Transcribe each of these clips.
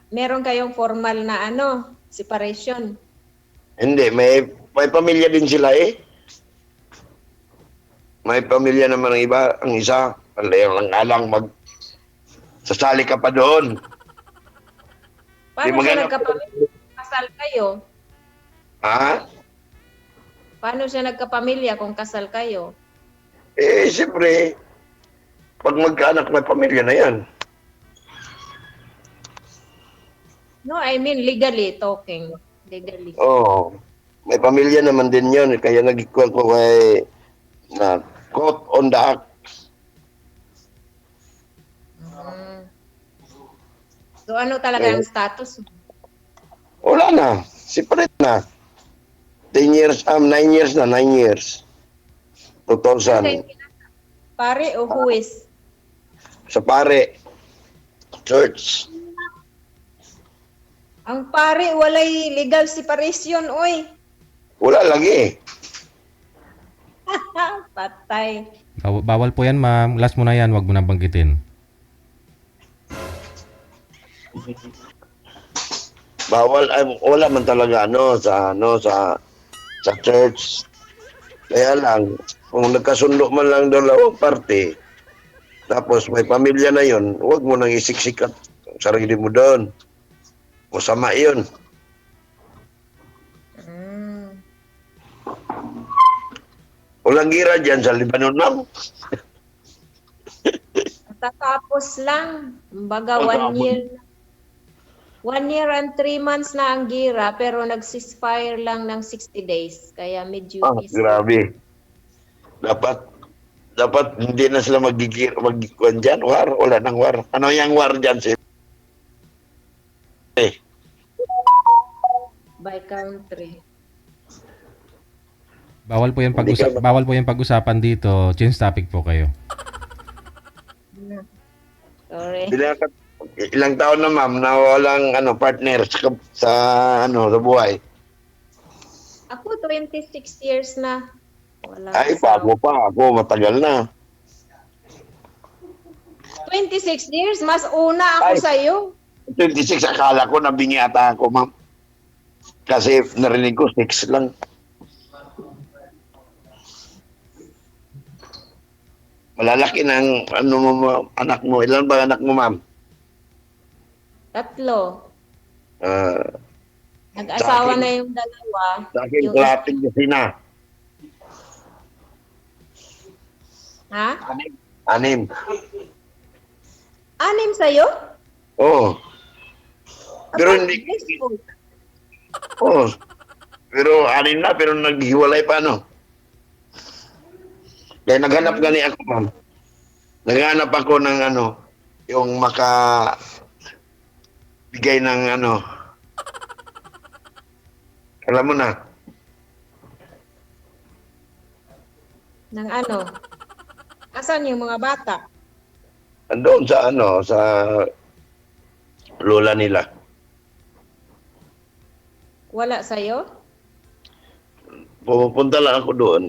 meron kayong formal na separation. Hindi, may pamilya din sila eh. May pamilya naman ang iba, ang isa, lang alang sasali ka pa doon. Di Paano siya maghanap. nagkapamilya? Kasal kayo? Ha? Paano siya nagkapamilya kung kasal kayo? Eh, siyempre, pag magkaanak may pamilya na yan. No, I mean legally talking. Legally. Oo. May pamilya naman din yun. Kaya nag-equal ko kay na quote on the act. So ano talaga ang status mo? Wala na. Separate na. 10 years, 9 years na, 9 years. 2000. Pare o huwis? Sa pare. Church. Ang pare walay legal separation, oy. Wala lagi. Patay. Bawal po yan, ma'am. Last mo na yan, wag mo na banggitin. Bawal, ay, wala man talaga sa church. Kaya lang, kung nagkasundo man lang dalawang parte, tapos may pamilya na yon, huwag mo nang isiksikat ang sarili mo doon. Masama yun. Walang gira dyan sa Lebanon, ma'am. Tatapos lang. Baga 1 year. 1 year and 3 months na ang gira, pero nag-ceasefire lang ng 60 days. Kaya medyo peaceful. Grabe. Dapat hindi na sila magkikuan dyan. War, wala nang war. Ano yung war dyan? By country. Bawal po yung pag-usapan dito. Change topic po kayo. Sorry. Ilang taon na, ma'am, na walang partner sa buhay. Ako 26 years na. Wala Ay, bago pa. Ako, matagal na. 26 years? Mas una ako sa'yo. 26, akala ko nabingi ata ako, ma'am. Kasi narinig ko 6 lang. Malalaki ng anak mo. Ilan ba anak mo, ma'am? 3. Ah, Nag-asawa sa akin- na yung dalawa. sa akin, Yung kalating kasi na. Ha? 6. 6 sa'yo? Oo. Pero Aba, hindi. blissful. Oo. Pero 6 na, pero naghiwalay pa, no? Kaya naghanap gani ako, ma'am. Naghanap ako ng yung bigay ng alam mo na. Ng ano? Asan yung mga bata? Andoon sa lola nila. Wala sa'yo? Pupunta lang ako doon.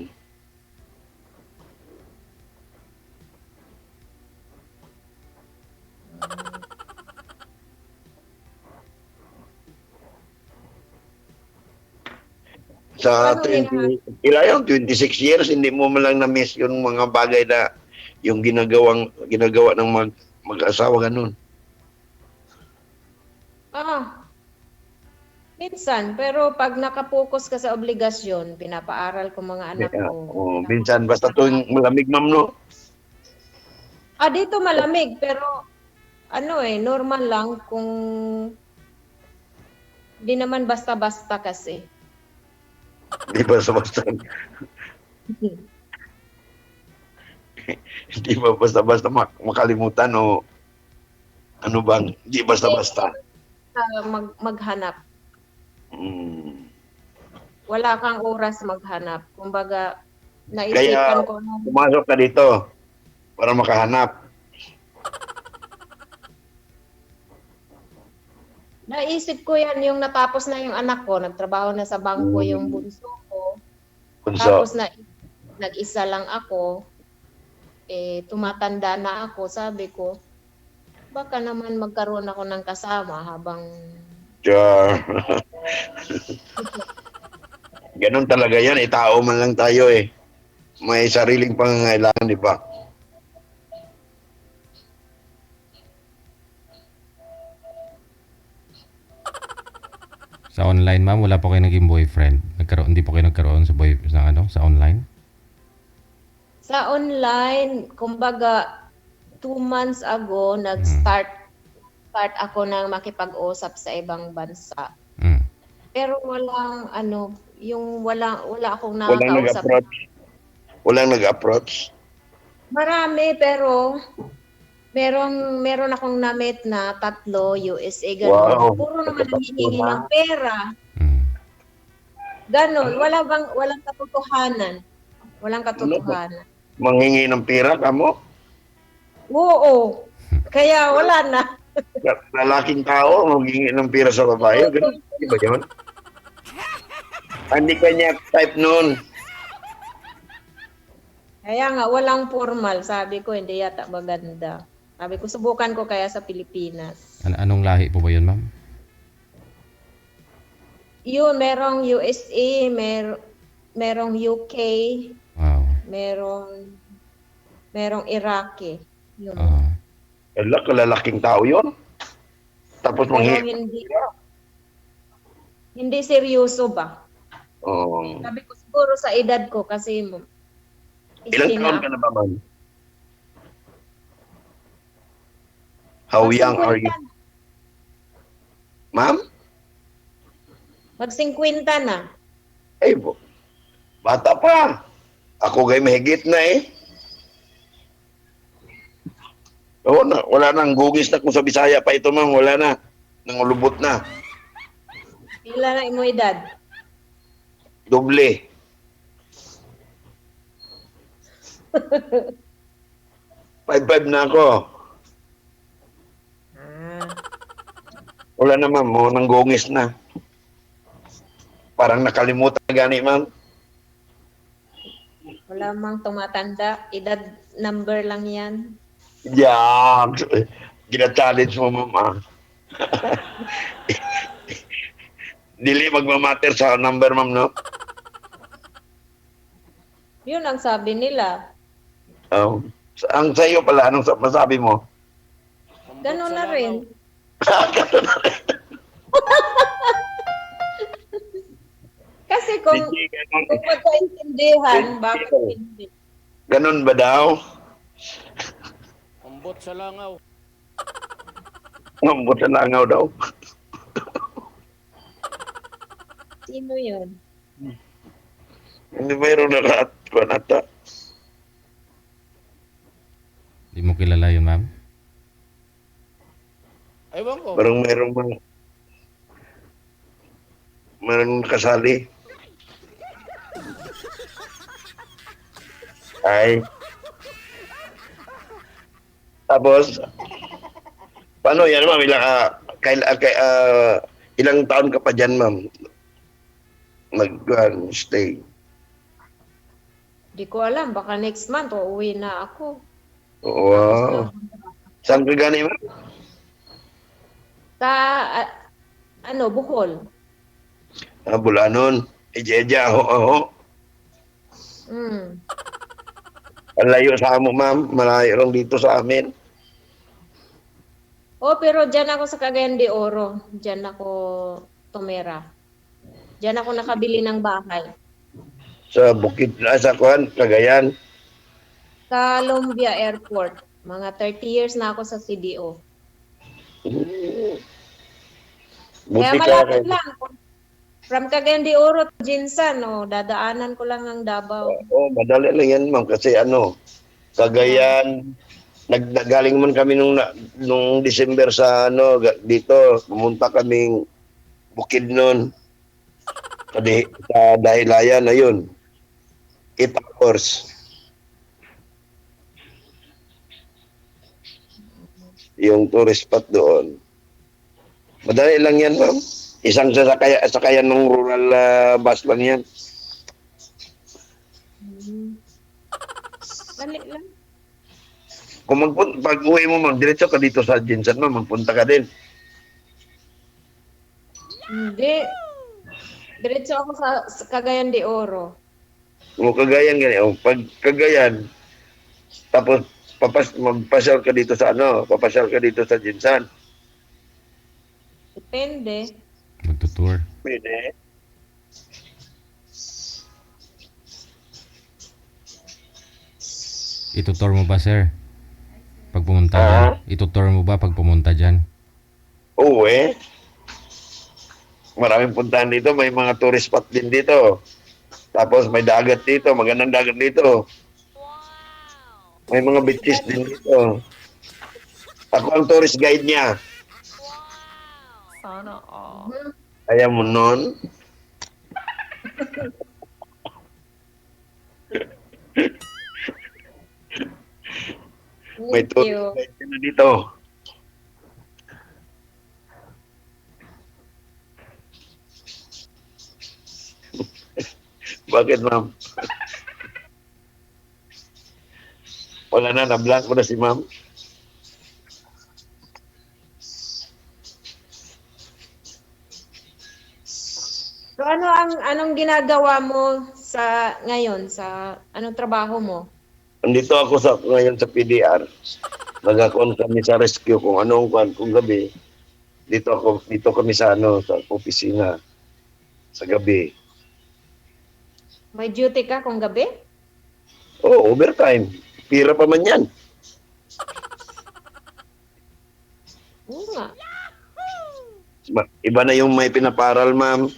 Sa Paano 26 years, hindi mo man lang na-miss yung mga bagay na yung ginagawa ng mag-asawa ganun. Minsan. Pero pag nakapokus ka sa obligasyon, pinapaaral ko mga anak ko. Minsan, basta tuwing malamig, ma'am, no? Dito malamig, pero normal lang kung di naman basta-basta kasi. Di ba basta Hindi ba basta-basta makalimutan o ano bang? Di basta-basta. Maghanap. Wala kang oras maghanap. Kumbaga, Kaya naisipan ko pumasok ka dito para makahanap. Naisip ko yan yung natapos na yung anak ko, nagtrabaho na sa bangko yung bunso ko. Tapos nag-isa lang ako, tumatanda na ako, sabi ko, Baka naman magkaroon ako ng kasama habang Sure. Ganun talaga yan. Tao man lang tayo eh. May sariling pangangailangan, di ba? Sa online, ma'am, wala po kayo naging boyfriend. Hindi po kayo nagkaroon sa online? sa online, kumbaga 2 months ago start ako nang makipag-usap sa ibang bansa. Mm. Pero walang yung wala akong Walang nakakausap. nag-approach. Walang nag-approach. Marami pero meron akong na-meet na 3 USA ganun. Wow. Puro naman nanghihingi ng pera. Mm. Ganon, walang katotohanan. Walang katotohanan. Manghingi ng pera, kamo? Oo. Kaya wala na. Lalaking tao, manghingi ng pera sa babae. Ganun, di ba yun? Hindi kanya type noon. Kaya nga walang formal. Sabi ko hindi yata maganda. Sabi ko subukan ko kaya sa Pilipinas. Anong lahi po ba yun, ma'am? Yun, merong USA, merong UK, Wow. merong Iraqi. Yun. Wala, kalalaking tao yun. Tapos Pero manghingi. hindi seryoso ba? Oh. Sabi ko siguro sa edad ko kasi Ilang taon ka na ba, ma'am? How young are you? Ma'am? Mag-50 na. Ay, bata pa. Ako gay mahigit na eh. Oo na, wala nang gugis na kung sa Bisaya pa ito, ma'am. Wala na. Nangulubot na. Pila na imo edad? Doble. Five na ako. Wala na, ma'am. Mo nang gungis na. Parang nakalimutan na gani, ma'am. Wala mang tumatanda. Edad number lang yan. Yeah. Gina-challenge mo, ma'am. Ah. Dili magmamatter sa number, ma'am, no? Yun ang sabi nila. Ang sa'yo pala, anong masabi mo? Ganun na rin. Kasi kung magkaintindihan, bakit hindi? Ganun ba daw? Ambot sa langaw. Ngambot sa langaw daw. Sino yun? Hindi mayroon na ata. Hindi mo kilala yun, ma'am? Ewan ko. Parang mayroong kasali. Ay. Tapos, paano yan, ma'am? Ilang taon ka pa dyan, ma'am? Stay. Di ko alam. Baka next month, uuwi na ako. Wow. Saan ka gani, ma'am? Sa, Bohol. Bulanon. Eja, aho. Mm. Ang layo sa amo, ma'am. Malayo lang dito sa amin. Oh, pero dyan ako sa Cagayan de Oro. Dyan ako tumira. Dyan ako nakabili ng bahay. Sa Bukid, sa Cagayan. Sa Lumbia Airport. Mga 30 years na ako sa CDO. Kaya Buti ka malapit lang. From Cagayan de Oro to Jinsan, dadaanan ko lang ang Davao. Madali lang yan, ma'am. Kasi Cagayan, naggaling man kami nung December sa dito. Pumunta kaming Bukid noon. Sa Dahilayan, ayun. 8 hours. Yung tourist spot doon. Madali lang yan, ma'am. Isang sakayan ng rural bus lang yan. Dali lang. Kung pag uwi mo, ma'am, diretso ka dito sa Jinsan, ma'am, magpunta ka din. Hindi. Diretso ako sa Cagayan de Oro. O Cagayan, ganyan. O, pag Cagayan, tapos magpasyal ka dito sa papasyal ka dito sa Jinsan. Depende. Magtutour. Pwede. Itutour mo ba, sir? Pag pumunta dyan? Itutour mo ba pag pumunta dyan? Oo eh. Maraming puntahan dito. May mga tourist spot din dito. Tapos may dagat dito. Magandang dagat dito. May mga beaches din dito. Ako ang tourist guide niya. Sana all. Kaya mo nun. May Thank tourist you. guide ka na dito. Bakit, ma'am? Wala na, na-blank ko na si ma'am. So anong ginagawa mo sa ngayon sa anong trabaho mo? Andito ako ngayon sa PDR. Nag-account kami sa rescue kung anong kung gabi. Dito kami sa sa opisina sa gabi. May duty ka kung gabi? Oh, overtime. Pira pa man yan. Oo nga. Iba na yung may pinaparal, ma'am.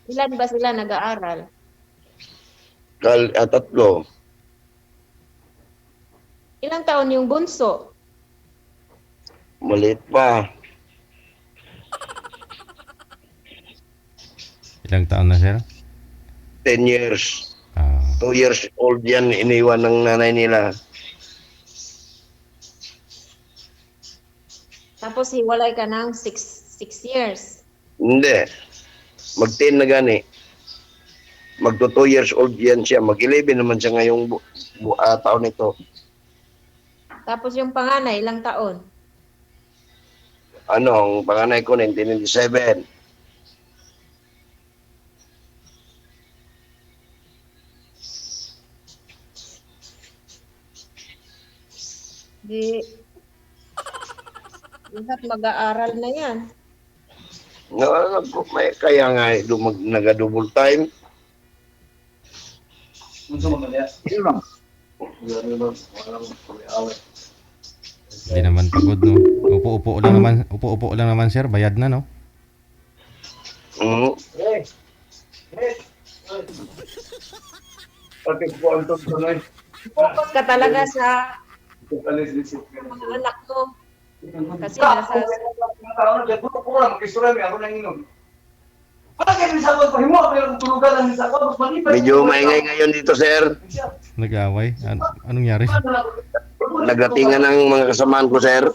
Ilan ba sila nag-aaral? Tatlo. Ilang taon yung bunso? Maliit pa. Ilang taon na, sir? 10 years. Ah, 2 years old yan, iniwan ng nanay nila. Tapos hiwalay ka ng 6 years. Hindi. Mag-10 na gani. Magto 2 years old yan siya. Mag-11 naman siya ngayong taon ito. Tapos yung panganay, ilang taon? Ang panganay ko, 1997. Di, lahat mag-aaral na yan. Kaya nga, nag-double time. hindi naman pagod, no? Upo-upo lang naman, sir. Bayad na, no? Mm. Focus ka talaga sa mga anak mo. Kasi nasa Medyo maingay ngayon dito, sir. Nag-away. Anong nangyari? Nagatingan ng mga kasamaan ko, sir.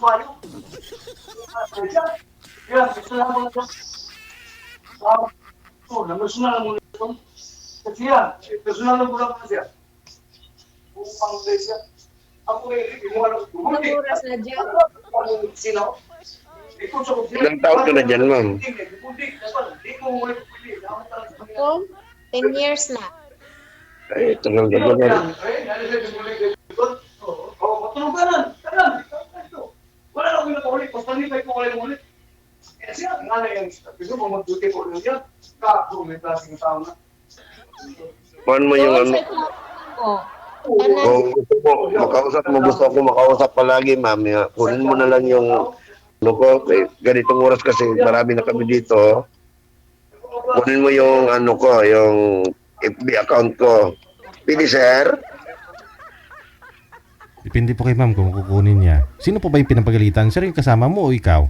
ilang oras na dyan. Ilang taon ka na dyan, ma'am? Ako, 10 years na. Ay, tagal ka ba na? Kuhan mo yung Doon ano. sa trabaho mo, Kung gusto ko makausap palagi, ma'am, kunin mo na lang yung ganitong oras kasi marami na kami dito. Kunin mo yung yung FB account ko. Pili, sir. Depende po kay ma'am kung kukunin niya. Sino po ba yung pinapagalitan? Sir, yung kasama mo o ikaw?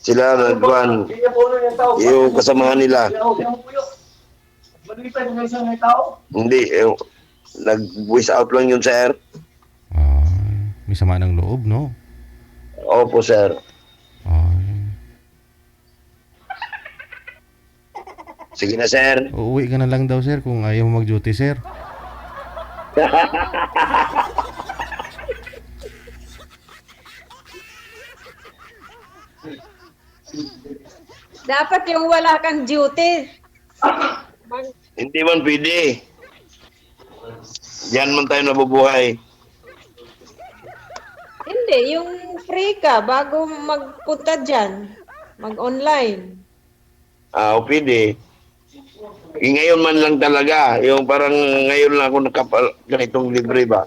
Sila nagkuhan, yung kasamahan nila. Hindi, nag-voice out lang yun, sir. May sama ng loob, no? Opo, sir. Ay. Sige na, sir. Uuwi ka na lang daw, sir, kung ayaw mo mag-duty, sir. Dapat yung wala kang duty. Mag- Hindi man pwede. Diyan man tayo nabubuhay. Hindi, yung free ka bago magpunta dyan. Mag-online. O pwede. Ngayon man lang talaga. Yung parang ngayon lang ako ganitong libre ba.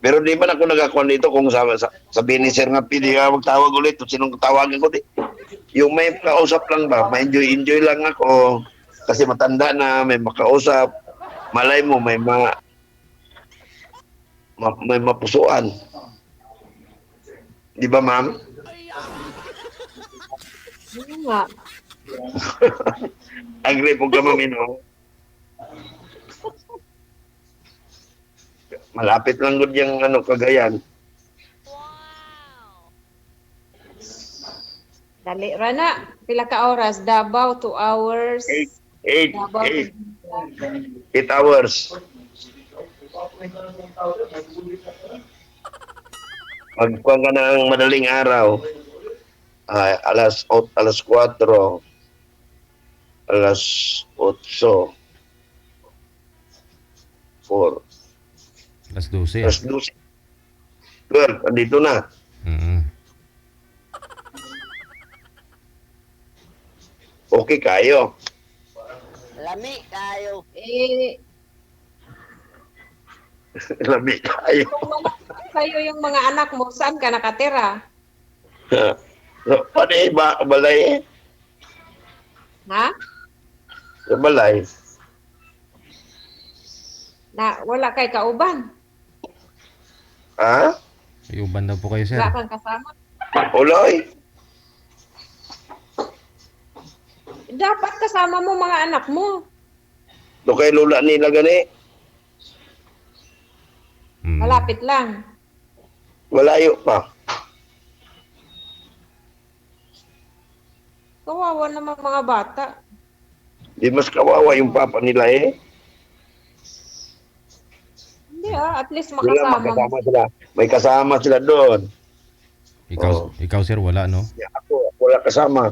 Pero di ba ako nagakuha dito kung sabihin ni Sir nga, pwede ka magtawag ulit. Sinong tawagan ko di. Yung may kausap lang ba, ma-enjoy lang ako. Kasi matanda na, may makausap. Malay mo, may may mapusuan. Di ba, ma'am? Yun nga. Agree po ka, ma'am, no? Malapit lang gud yung Cagayan. Dali ra na. Pila ka oras? Davao, 2 hours. 8 Davao, hours. Magkuhan ka ng madaling araw. Alas 4, alas 8, 4, Alas 12. alas 12. 12, andito na. Mm. Okay kayo. Lami kayo. eh, Labi kayo. kung wala sa'yo yung mga anak mo, saan ka nakatira? Paano balay? Ha? Sa balay. Na wala kay kauban. Ha? May uban daw po kayo, sir. Wala kang kasama. Uloy. Dapat kasama mo mga anak mo. Do kay lula nila gani. Mm. Malapit lang. Malayo pa. Kawawa naman mga bata. Di mas kawawa yung papa nila eh. Hindi at least Sila makasama mo. makasama sila. May kasama sila doon. Ikaw, sir, wala, no? Di ako wala kasama.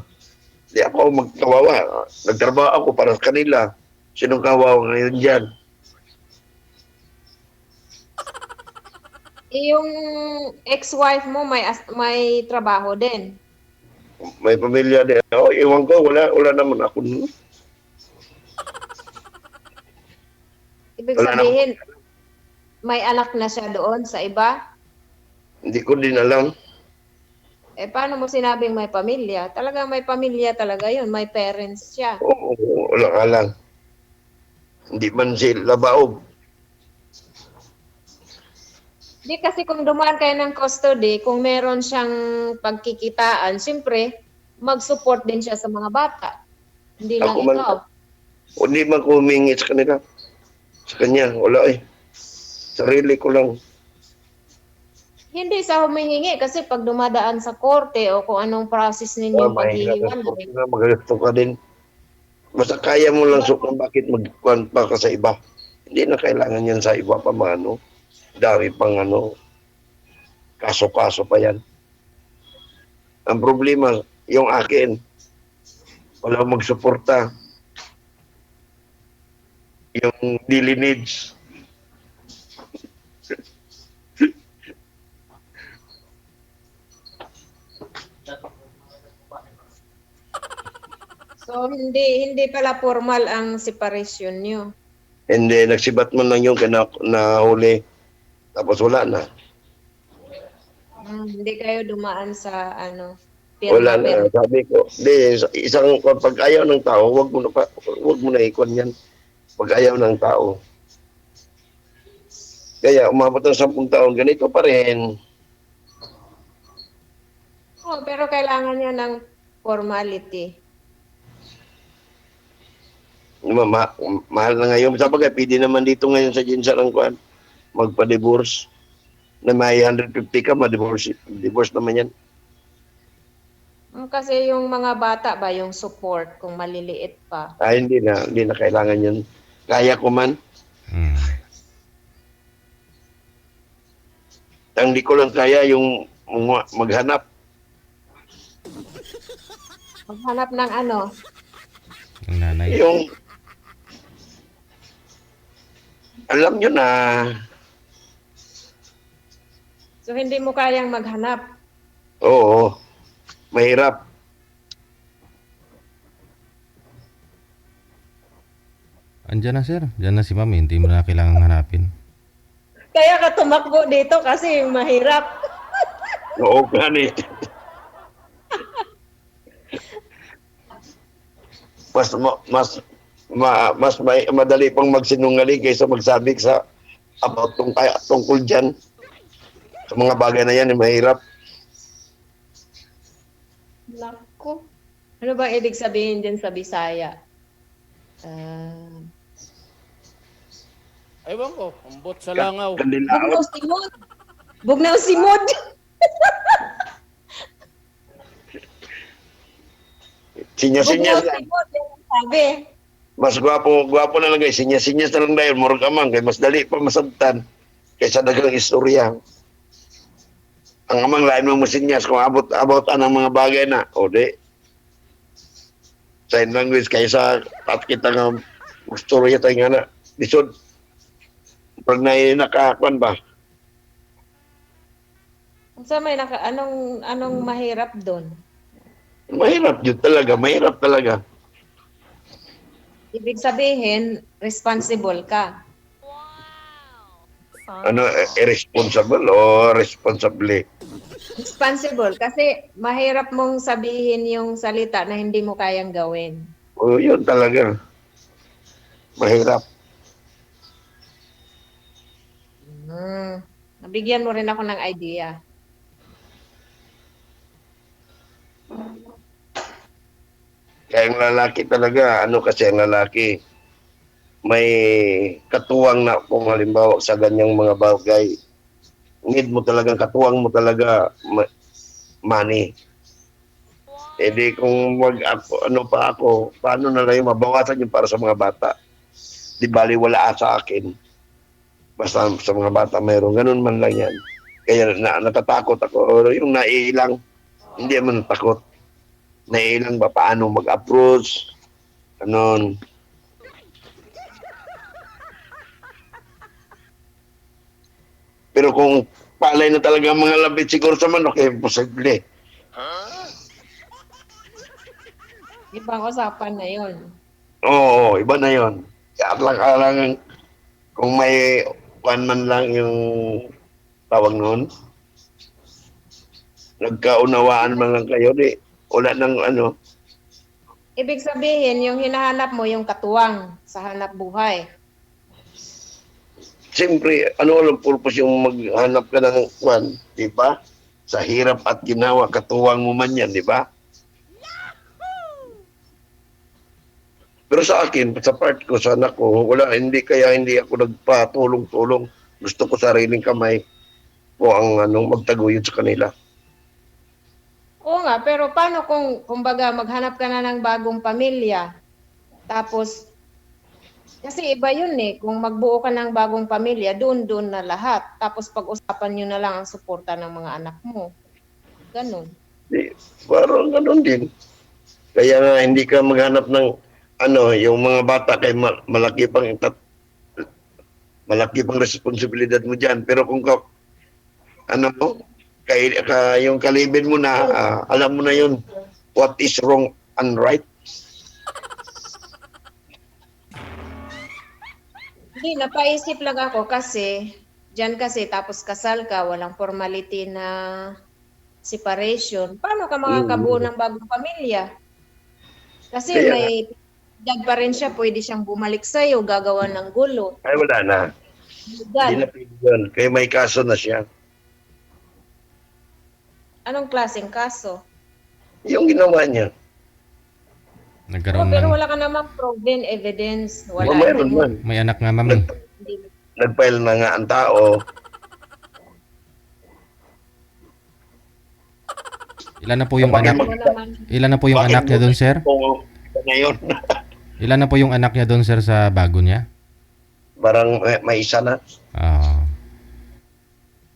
Di ako magkawawa. Nagtrabaho ako para sa kanila. Sinong kawawa ngayon dyan? Yung ex-wife mo may trabaho din. May pamilya din. Iwan ko, wala naman ako. Ibig Wala sabihin, may anak na siya doon sa iba. Hindi ko din alam. Paano mo sinabing may pamilya? Talagang may pamilya talaga yun. May parents siya. Oo, wala nga lang. Hindi man sila baog. Di kasi kung dumaan kayo ng custody, kung meron siyang pagkikitaan, siyempre, mag-support din siya sa mga bata. Hindi lang Ako man- ikaw. O hindi man ko humingi sa kanila. Sa kanya, wala eh. Sarili ko lang. Hindi sa humihingi kasi pag dumadaan sa korte o kung anong process ninyong paghihiwalay, Magagusto ka din. Basta kaya mo lang sukang bakit magkuhan pa ka sa iba. Hindi na kailangan yan sa iba pa mano. Dami pang kaso-kaso pa yan. Ang problema, yung akin, wala magsuporta. Yung daily needs. so hindi pala formal ang separation niyo. Hindi, nagsibat mo lang yung nahuli. Tapos wala na. Hindi kayo dumaan sa Wala pirma. na. Sabi ko, isang pag ayaw ng tao, wag mo na ikon yan. Pag ayaw ng tao. Kaya umabot ng 10 taon, ganito pa rin. Oh, pero kailangan niya ng formality. Mahal na ngayon. Sabagay, pwede naman dito ngayon sa Jinsa ng Kwan, magpa-divorce. Na may 150 ka, ma-divorce. Divorce naman yan. Kasi yung mga bata ba, yung support, kung maliliit pa. Hindi na kailangan yan. Kaya ko man. Mm. Ang di ko lang kaya yung maghanap. Maghanap ng ano? Ang nanay. Yung, alam nyo na, So, hindi mo kayang maghanap. oo, mahirap. Andiyan na sir. Diyan na si ma'am. Hindi mo na kailangang hanapin. Kaya ka tumakbo dito kasi mahirap. Oo, ganit. Mas madali pang magsinungaling kaysa magsabi sa about tungkol dyan. Sa mga bagay na yan, mahirap. Naku. Ano ba ibig sabihin din sa Bisaya? Ewan ko, ambot sa langaw. Kandilao. Bugnaw simod. Bugnaw simod. Sinya-sinya Bugnaw lang. simod. Yan ang sabi. Mas gwapo na lang guys. Sinya-sinya na lang dahil. Murag amang. Kaya mas dali pa masabtan. Kaysa dagang istorya. Ang amang lain mong masinyas kung abot ang mga bagay na. O di. Sign language kaysa at kita nga istorya tayo nga na. Lisod. Pag nakakuan ba? Sa may anong mahirap doon? Mahirap yun talaga. Mahirap talaga. Ibig sabihin, responsible ka. Ano, irresponsible o responsibly? Responsible kasi mahirap mong sabihin yung salita na hindi mo kayang gawin. O yun talaga. Mahirap. Nabigyan mo rin ako ng idea. Kaya ang lalaki talaga, ano kasi ang lalaki, may katuwang na kung halimbawa sa ganyang mga bagay, need mo talagang katuwang mo talaga money. Eh di kung ano pa ako, paano na lang yung mabawasan yung para sa mga bata? Di bali wala sa akin. Basta sa mga bata mayroon, ganun man lang yan. Kaya natatakot ako, o yung naiilang, hindi man takot. Naiilang ba paano mag-approach, ganon. Pero kung palay na talaga ang mga labit siguro sa manok, eh, posible. Ibang usapan na yun. Oo, iba na yon. Kaya lang, kung may one man lang yung tawag noon, nagkaunawaan man lang kayo, di, wala nang ano. Ibig sabihin, yung hinahanap mo, yung katuwang sa hanap buhay. Siyempre, ano ang purpose yung maghanap ka ng kwan, di ba? Sa hirap at ginawa, katuwang mo man yan, di ba? Pero sa akin, sa part ko, sa anak ko, hindi ako nagpatulong-tulong. Gusto ko sariling kamay ko ang magtaguyod sa kanila. Oo nga, pero paano kung kumbaga maghanap ka na ng bagong pamilya? Tapos, kasi iba yun eh, kung magbuo ka ng bagong pamilya, doon na lahat. Tapos pag-usapan nyo na lang ang suporta ng mga anak mo. Ganon. Parang ganun din. Kaya nga, hindi ka maghanap ng yung mga bata kay malaki pang responsibilidad mo diyan. Pero kung yung kalibin mo na, alam mo na yun, what is wrong and right. Hindi, napaisip lang ako kasi, dyan kasi tapos kasal ka, walang formality na separation. Paano ka makakabuo ng bagong pamilya? Kasi Kaya, may dag pa rin siya, pwede siyang bumalik sa'yo, gagawa ng gulo. ay wala na. Hindi na pwede yun. Kaya may kaso na siya. Anong klaseng kaso? Yung ginawa niya. Nagkaroon Pero ng... wala ka namang proven evidence. Wala. Mayroon man. May anak nga ma'am eh. Nag-file na nga ang tao. Ilan na po yung anak? Wala naman. Ilan na po yung anak niya doon sir? Kung ngayon. Ilan na po yung anak niya doon, sir, sa bago niya? Parang may isa na. Ah,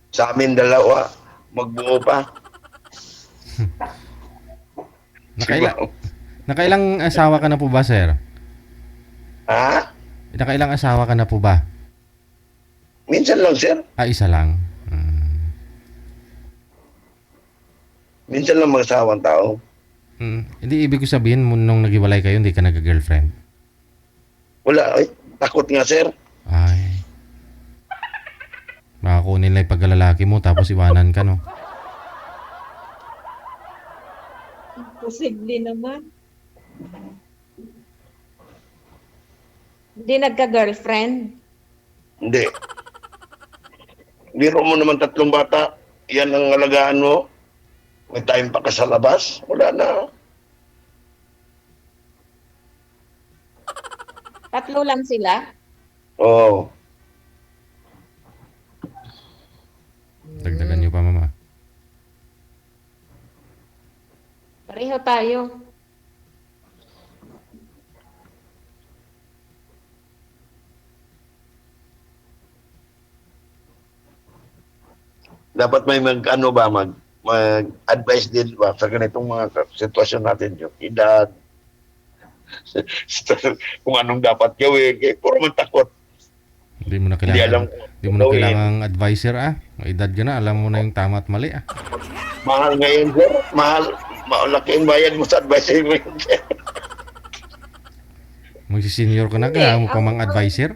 Sa amin dalawa, magbuo pa. nakaila, nakailang asawa ka na po ba, sir? Ha? Nakailang asawa ka na po ba? Minsan lang, sir. Ah, isa lang. Minsan lang mag-asawang tao. Hindi ibig ko sabihin, nung naghiwalay kayo, hindi ka nag-girlfriend? Wala, ay, takot nga, sir. Ay. Makakunin lang yung pagkalalaki mo, tapos iwanan ka, no? Posible naman. Hindi nagka-girlfriend. Hindi. Biro mo naman 3 bata. Yan ang alagaan mo. May time pa ka sa labas. Wala na. 3 lang sila. Oo. Dagdagan niyo pa, mama. Pareho tayo. Dapat may mag-ano ba, mag-advise din ba sa ganitong mga sitwasyon natin yung edad. Kung anong dapat gawin. Eh, puro man takot. Hindi mo na Hindi alam kailangan, kung hindi mo na kailangang advisor, ah. May edad ka na, alam mo na yung tama at mali, ah. Mahal ngayon, sir. Mahal. Malaki ang bayad mo sa advice mo yun, sir. Magsisenior ka na, kailangan mo pa mang advisor.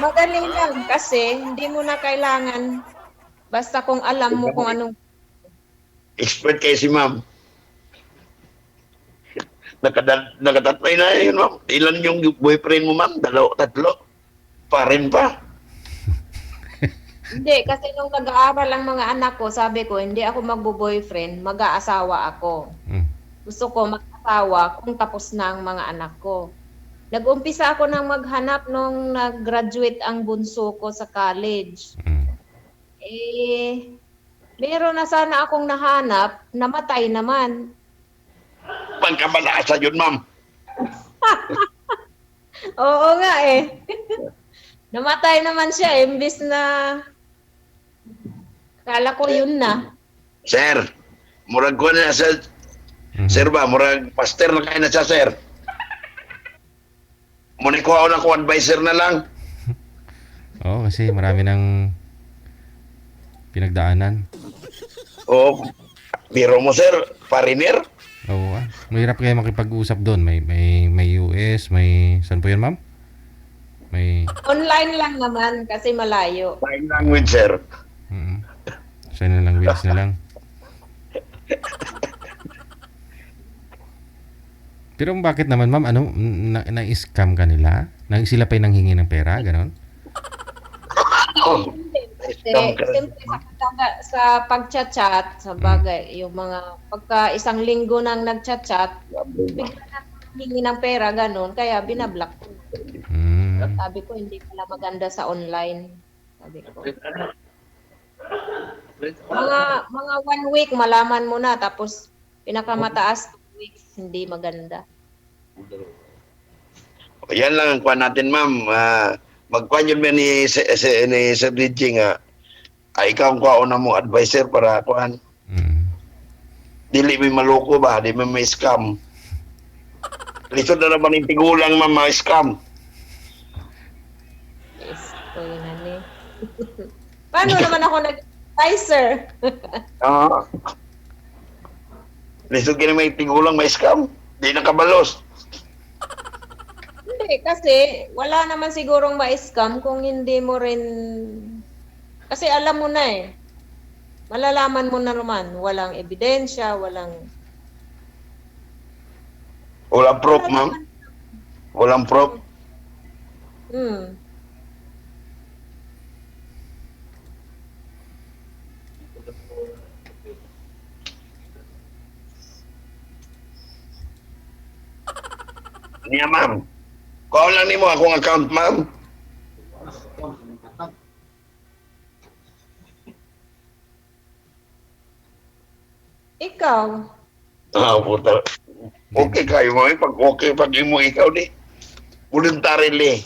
Magaling lang kasi hindi mo na kailangan basta kung alam mo kung anong Expert kayo si ma'am. Nakatatay na yun, ma'am. Ilan yung boyfriend mo, ma'am? 2, 3? Pa rin pa. Hindi, kasi nung nag-aaral ang mga anak ko, sabi ko, hindi ako magbo-boyfriend, mag-aasawa ako. Gusto ko mag-asawa kung tapos na ang mga anak ko. Nag-umpisa ako nang maghanap nung nag-graduate ang bunso ko sa college. Eh, meron na sana akong nahanap, namatay naman. Pagkamalasa yun, ma'am. Oo nga eh. Namatay naman siya, imbis na kala ko yun na. Sir, murag ko na sa... Sir ba, murag master na kayo na siya, sir. Muna ko ako na ko advisor na lang. Oo, kasi marami ng pinagdaanan. O, biro mo, sir, pariner. Oo, ah. Mahirap kayo makipag-usap doon. May US, may... Saan po yun, ma'am? May... Online lang naman kasi malayo. Sign language, sir. Sign na lang, wheels na lang. Pero bakit naman, ma'am, ano, na-scam ka nila? Sila pa'y nanghingi ng pera, ganon? Oh, Siyempre sa pag-chat-chat, sa bagay, yung mga pagka isang linggo nang nag-chat-chat, bigla na hingi ng pera, ganun, kaya binablock ko. Sabi ko, hindi pala maganda sa online. Sabi ko. Mga 1 week, malaman mo na, tapos pinakamataas 2 weeks, hindi maganda. Yan lang ang kuha natin, ma'am. Magkuhan yun ba ni Sir DJ nga, ikaw ang kuha na mo advisor para kuhan. Dili may maloko ba? Di may scam. Lisod na naman yung tigulang, ma'am, mga scam. Yes, ito yun, hani. Paano naman ako nag-advisor? Lisod ka na may tigulang, may scam. Di nakabalos. Hindi, kasi wala naman sigurong ma-scam kung hindi mo rin... Kasi alam mo na eh. Malalaman mo na naman. Walang ebidensya, walang... Walang proof, ma'am. Walang proof. Niya, ma'am. Kuha lang nimo akong account, ma'am. Ikaw, Puta. Okay kayo, ma'am. Pag okay, pag mo ikaw di. voluntarily.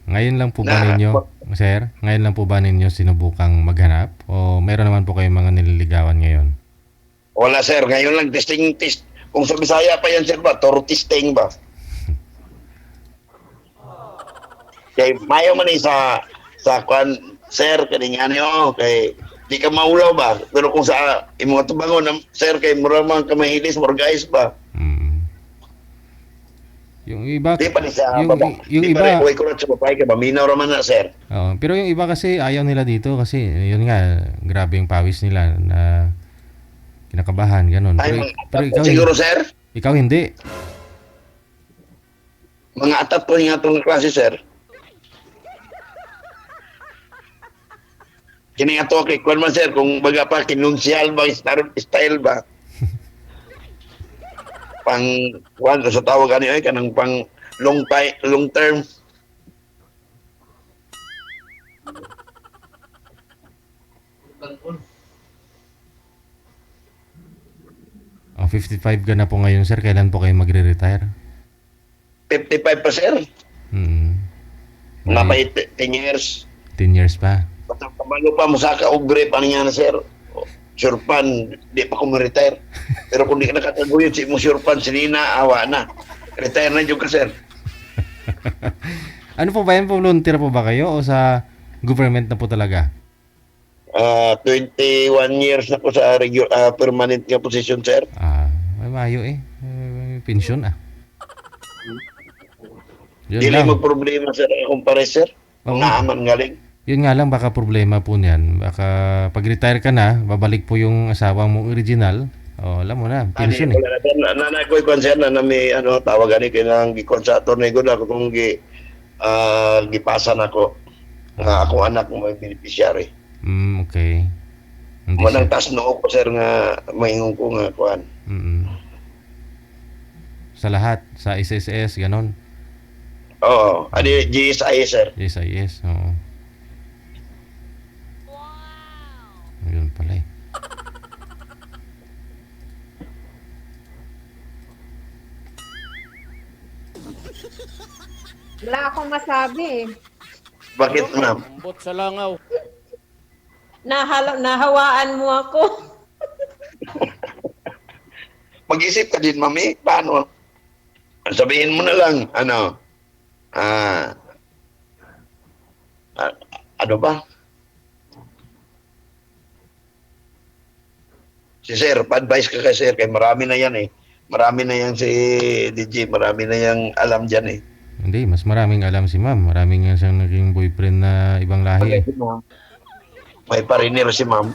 Ngayon lang po ba Na- ninyo, sir? Ngayon lang po ba ninyo sinubukang maghanap? O meron naman po kayong mga nililigawan ngayon? Wala sir, ngayon lang testing test. Kung sa Bisaya pa yan sir ba, toro testing ba? Kay mayo man sa kwan sir kani nga niyo kay di ka maulaw ba? Pero kung sa imong tubangon sir kay mura man ka mahilis more guys ba? Yung iba, Di pa ni sa yung, baba. yung Di pa rin iba, kuhay ko sa babae kay maminaw raman na sir. pero yung iba kasi ayaw nila dito kasi yun nga, grabe yung pawis nila na kinakabahan, ganun. Ay, Pero ikaw, siguro sir, ikaw hindi. mga atat po nga itong klase sir. Kini nga to kay kwan man sir kung baga pa kinunsyal ba style ba? Pang kwan sa tawag ani ay kanang pang long term. Oh, 55 ka na po ngayon, sir. Kailan po kayo magre-retire? 55 pa sir. Mga pa May 10 years. 10 years pa. Kamalo pa mo sa kaubre pa niya na sir. Surpan, di pa ko ma-retire. Pero kung di ka nakataguyod si mo surpan, sinina, awa na. Retire na dyan ka sir. Ano po ba yan? Volunteer po ba kayo o sa government na po talaga? 21 years na po sa permanent nga position sir. May mayo eh. Pensyon ah. Yun Dili lang. magproblema sir akong pare sir. Oo. Naaman galing. Yun nga lang, baka problema po niyan. Baka pag-retire ka na, babalik po yung asawa mo original. Alam mo na, pensyon eh. Nanay ko ikon sir na may tawag ani kay nang gikon sa attorney ko na kung gipasan ako nga ako anak mo may beneficiary. Okay. Hindi Manang siya. tas noo ko sir nga maingon ko nga kuan. Sa lahat, sa SSS, ganon. Oo, ani GSI sir. SIS, oo. Yun pala eh. Wala akong masabi eh. Bakit ma'am? Ambot sa langaw. Nahawaan mo ako. Mag-isip ka din mami, paano? Sabihin mo na lang ano ba? Si sir, pa-advise ka kay sir, kay marami na yan eh. Marami na yan si DJ, marami na yang alam dyan eh. Hindi, mas maraming alam si ma'am. Maraming nga siyang naging boyfriend na ibang lahi eh. May pariner si ma'am.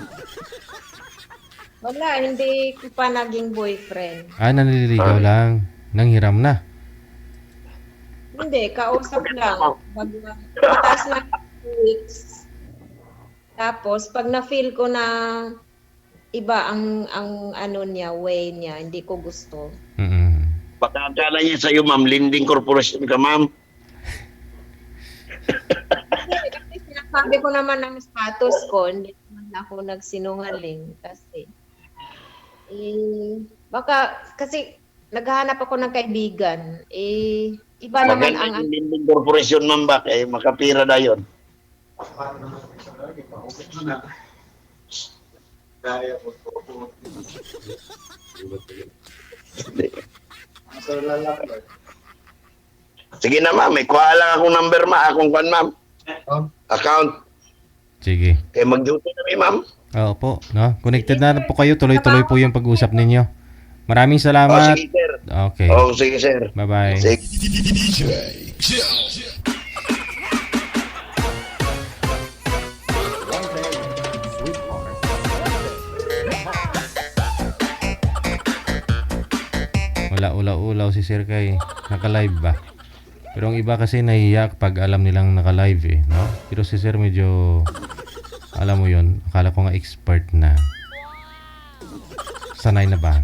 Wala, hindi ko pa naging boyfriend. Nanliligaw lang. Nanghiram na. Hindi, kausap lang. Mataas na 2 weeks. Tapos, pag na-feel ko na iba ang ano niya, way niya, hindi ko gusto. Baka akala niya sa'yo ma'am, lending corporation ka ma'am. Kasi sinasabi ko naman ang status ko, hindi naman ako nagsinungaling. Kasi, baka, kasi naghahanap ako ng kaibigan. Iba naman Maganda ang yung lending corporation ma'am ba, kay makapira na yun. Sige na ma'am, may kuha lang akong number akong kwan ma'am. Account. Sige. Kaya mag-duty kami ma'am. Oo po. No? Connected na po kayo. Tuloy-tuloy po yung pag-usap ninyo. Maraming salamat. Sige sir. Okay. Sige sir. Bye-bye. Sige. Wala ulaw-ulaw si Sir Kay. Naka-live ba? Pero ang iba kasi nahihiya pag alam nilang naka-live eh, no? Pero si Sir medyo, alam mo yon, akala ko nga expert na. Sanay na ba?